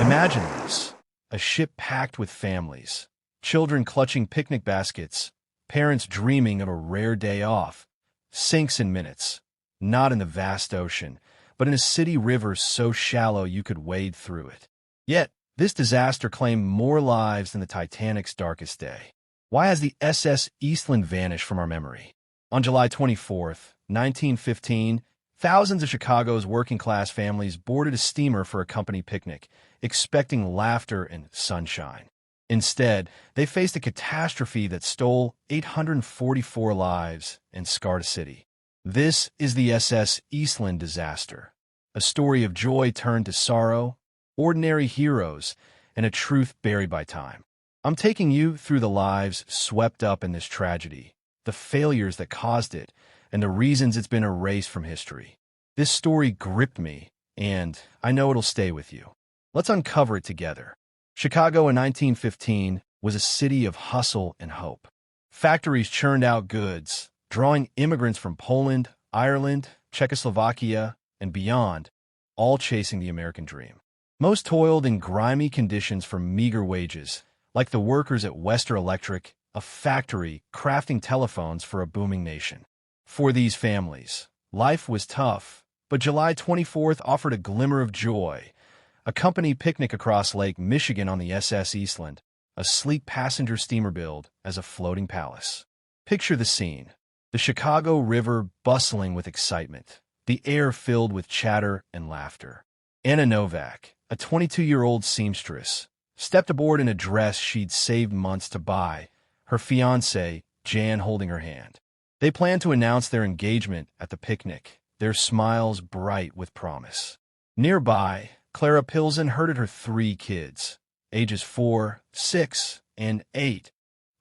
Imagine this, a ship packed with families, children clutching picnic baskets, parents dreaming of a rare day off, sinks in minutes, not in the vast ocean, but in a city river so shallow you could wade through it. Yet, this disaster claimed more lives than the Titanic's darkest day. Why has the SS Eastland vanished from our memory? On July 24th, 1915, thousands of Chicago's working-class families boarded a steamer for a company picnic, expecting laughter and sunshine. Instead, they faced a catastrophe that stole 844 lives and scarred a city. This is the SS Eastland Disaster, a story of joy turned to sorrow, ordinary heroes, and a truth buried by time. I'm taking you through the lives swept up in this tragedy, the failures that caused it, and the reasons it's been erased from history. This story gripped me, and I know it'll stay with you. Let's uncover it together. Chicago in 1915 was a city of hustle and hope. Factories churned out goods, drawing immigrants from Poland, Ireland, Czechoslovakia, and beyond, all chasing the American dream. Most toiled in grimy conditions for meager wages, like the workers at Western Electric, a factory crafting telephones for a booming nation. For these families, life was tough, but July 24th offered a glimmer of joy. A company picnic across Lake Michigan on the SS Eastland, a sleek passenger steamer billed as a floating palace. Picture the scene. The Chicago River bustling with excitement, the air filled with chatter and laughter. Anna Novak, a 22-year-old seamstress, stepped aboard in a dress she'd saved months to buy, her fiancé, Jan, holding her hand. They planned to announce their engagement at the picnic, their smiles bright with promise. Nearby, Clara Pilsen herded her 3 kids, ages 4, 6, and 8,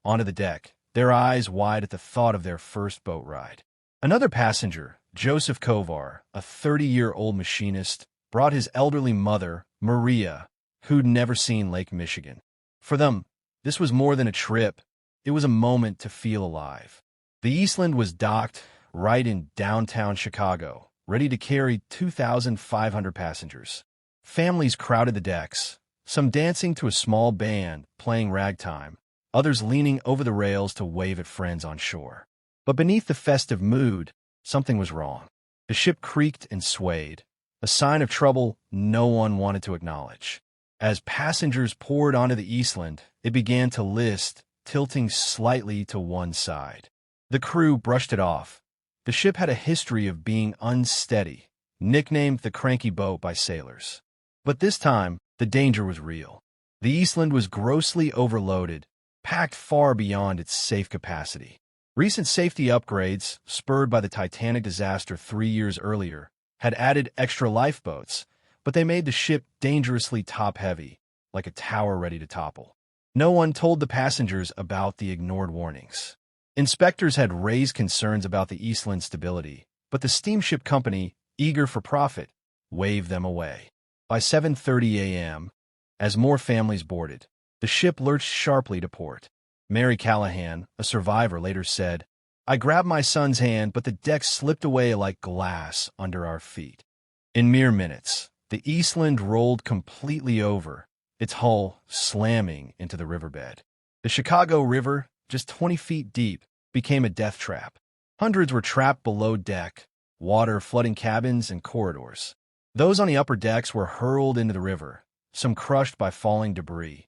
onto the deck, their eyes wide at the thought of their first boat ride. Another passenger, Joseph Kovar, a 30-year-old machinist, brought his elderly mother, Maria, who'd never seen Lake Michigan. For them, this was more than a trip. It was a moment to feel alive. The Eastland was docked right in downtown Chicago, ready to carry 2,500 passengers. Families crowded the decks, some dancing to a small band playing ragtime, others leaning over the rails to wave at friends on shore. But beneath the festive mood, something was wrong. The ship creaked and swayed, a sign of trouble no one wanted to acknowledge. As passengers poured onto the Eastland, it began to list, tilting slightly to one side. The crew brushed it off. The ship had a history of being unsteady, nicknamed the cranky boat by sailors. But this time, the danger was real. The Eastland was grossly overloaded, packed far beyond its safe capacity. Recent safety upgrades, spurred by the Titanic disaster 3 years earlier, had added extra lifeboats, but they made the ship dangerously top-heavy, like a tower ready to topple. No one told the passengers about the ignored warnings. Inspectors had raised concerns about the Eastland's stability, but the steamship company, eager for profit, waved them away. By 7:30 a.m., as more families boarded, the ship lurched sharply to port. Mary Callahan, a survivor, later said, "I grabbed my son's hand, but the deck slipped away like glass under our feet." In mere minutes, the Eastland rolled completely over, its hull slamming into the riverbed. The Chicago River, just 20 feet deep, became a death trap. Hundreds were trapped below deck, water flooding cabins and corridors. Those on the upper decks were hurled into the river, some crushed by falling debris.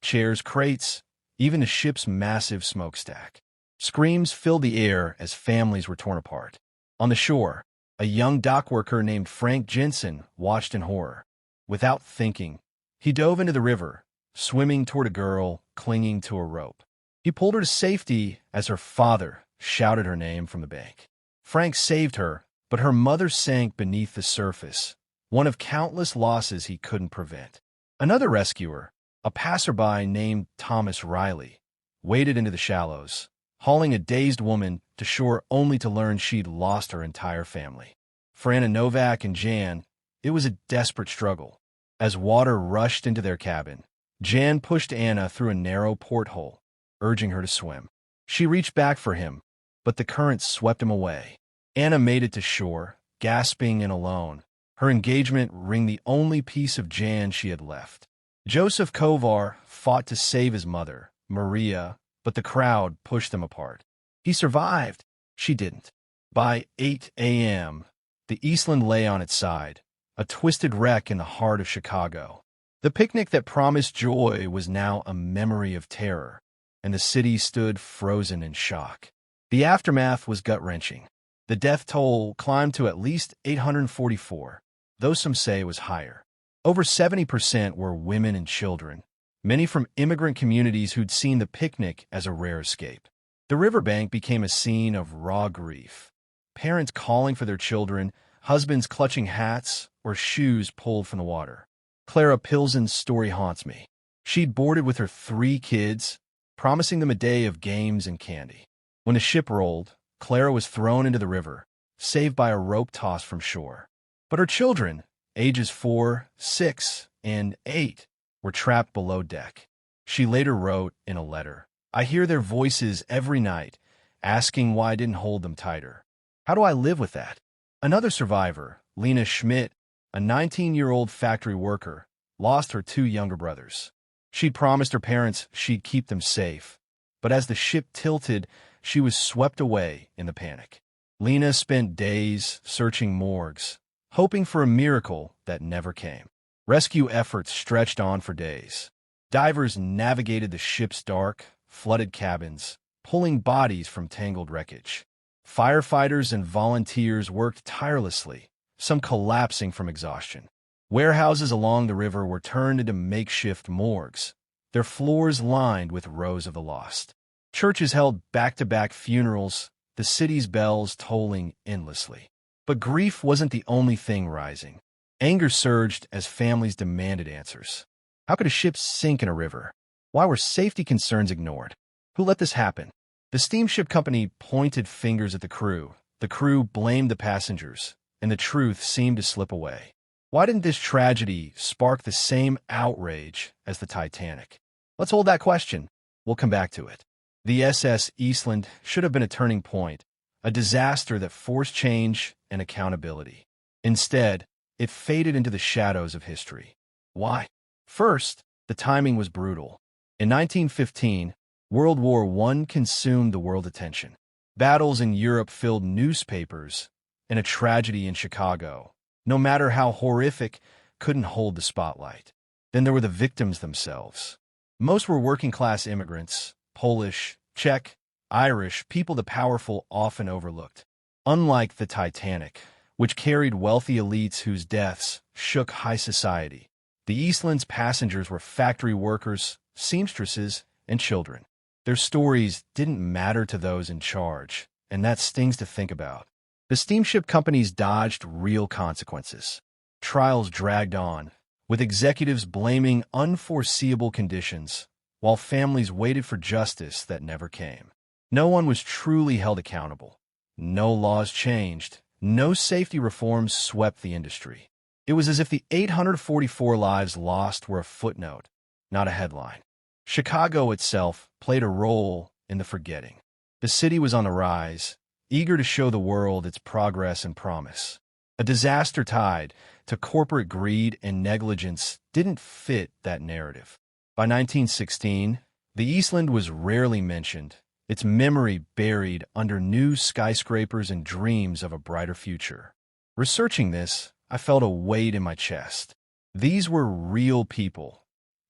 Chairs, crates, even the ship's massive smokestack. Screams filled the air as families were torn apart. On the shore, a young dock worker named Frank Jensen watched in horror. Without thinking, he dove into the river, swimming toward a girl clinging to a rope. He pulled her to safety as her father shouted her name from the bank. Frank saved her, but her mother sank beneath the surface, one of countless losses he couldn't prevent. Another rescuer, a passerby named Thomas Riley, waded into the shallows, hauling a dazed woman to shore only to learn she'd lost her entire family. For Anna Novak and Jan, it was a desperate struggle. As water rushed into their cabin, Jan pushed Anna through a narrow porthole, urging her to swim. She reached back for him, but the current swept him away. Anna made it to shore, gasping and alone, her engagement ring the only piece of Jan she had left. Joseph Kovar fought to save his mother, Maria, but the crowd pushed them apart. He survived. She didn't. By 8 a.m., the Eastland lay on its side, a twisted wreck in the heart of Chicago. The picnic that promised joy was now a memory of terror, and the city stood frozen in shock. The aftermath was gut-wrenching. The death toll climbed to at least 844, though some say it was higher. Over 70% were women and children, many from immigrant communities who'd seen the picnic as a rare escape. The riverbank became a scene of raw grief. Parents calling for their children, husbands clutching hats or shoes pulled from the water. Clara Pilsen's story haunts me. She'd boarded with her 3 kids, promising them a day of games and candy. When the ship rolled, Clara was thrown into the river, saved by a rope toss from shore. But her children, ages 4, 6, and 8, were trapped below deck. She later wrote in a letter, "I hear their voices every night, asking why I didn't hold them tighter. How do I live with that?" Another survivor, Lena Schmidt, a 19-year-old factory worker, lost her 2 younger brothers. She'd promised her parents she'd keep them safe, but as the ship tilted, she was swept away in the panic. Lena spent days searching morgues, hoping for a miracle that never came. Rescue efforts stretched on for days. Divers navigated the ship's dark, flooded cabins, pulling bodies from tangled wreckage. Firefighters and volunteers worked tirelessly, some collapsing from exhaustion. Warehouses along the river were turned into makeshift morgues, their floors lined with rows of the lost. Churches held back-to-back funerals, the city's bells tolling endlessly. But grief wasn't the only thing rising. Anger surged as families demanded answers. How could a ship sink in a river? Why were safety concerns ignored? Who let this happen? The steamship company pointed fingers at the crew. The crew blamed the passengers, and the truth seemed to slip away. Why didn't this tragedy spark the same outrage as the Titanic? Let's hold that question. We'll come back to it. The SS Eastland should have been a turning point, a disaster that forced change and accountability. Instead, it faded into the shadows of history. Why? First, the timing was brutal. In 1915, World War I consumed the world's attention. Battles in Europe filled newspapers, and a tragedy in Chicago, no matter how horrific, couldn't hold the spotlight. Then there were the victims themselves. Most were working-class immigrants, Polish, Czech, Irish, people the powerful often overlooked. Unlike the Titanic, which carried wealthy elites whose deaths shook high society, the Eastland's passengers were factory workers, seamstresses, and children. Their stories didn't matter to those in charge, and that stings to think about. The steamship companies dodged real consequences. Trials dragged on, with executives blaming unforeseeable conditions, while families waited for justice that never came. No one was truly held accountable. No laws changed. No safety reforms swept the industry. It was as if the 844 lives lost were a footnote, not a headline. Chicago itself played a role in the forgetting. The city was on the rise, eager to show the world its progress and promise. A disaster tied to corporate greed and negligence didn't fit that narrative. By 1916, the Eastland was rarely mentioned, its memory buried under new skyscrapers and dreams of a brighter future. Researching this, I felt a weight in my chest. These were real people.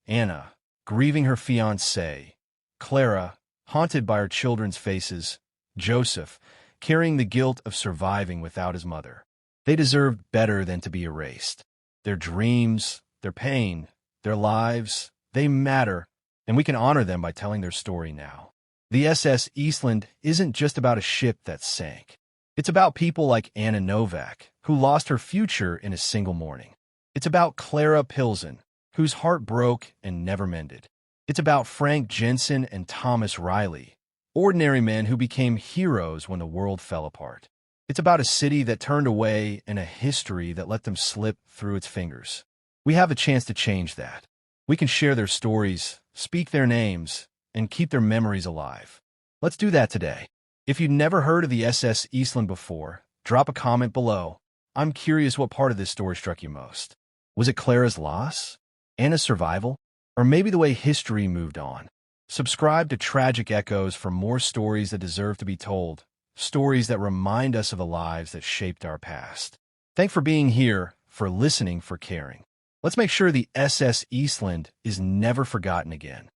Anna, grieving her fiancé. Clara, haunted by her children's faces. Joseph, carrying the guilt of surviving without his mother. They deserved better than to be erased. Their dreams, their pain, their lives, they matter, and we can honor them by telling their story now. The SS Eastland isn't just about a ship that sank. It's about people like Anna Novak, who lost her future in a single morning. It's about Clara Pilsen, whose heart broke and never mended. It's about Frank Jensen and Thomas Riley, ordinary men who became heroes when the world fell apart. It's about a city that turned away and a history that let them slip through its fingers. We have a chance to change that. We can share their stories, speak their names, and keep their memories alive. Let's do that today. If you've never heard of the SS Eastland before, drop a comment below. I'm curious what part of this story struck you most. Was it Clara's loss? Anna's survival? or maybe the way history moved on. Subscribe to Tragic Echoes for more stories that deserve to be told, stories that remind us of the lives that shaped our past. Thanks for being here, for listening, for caring. Let's make sure the SS Eastland is never forgotten again.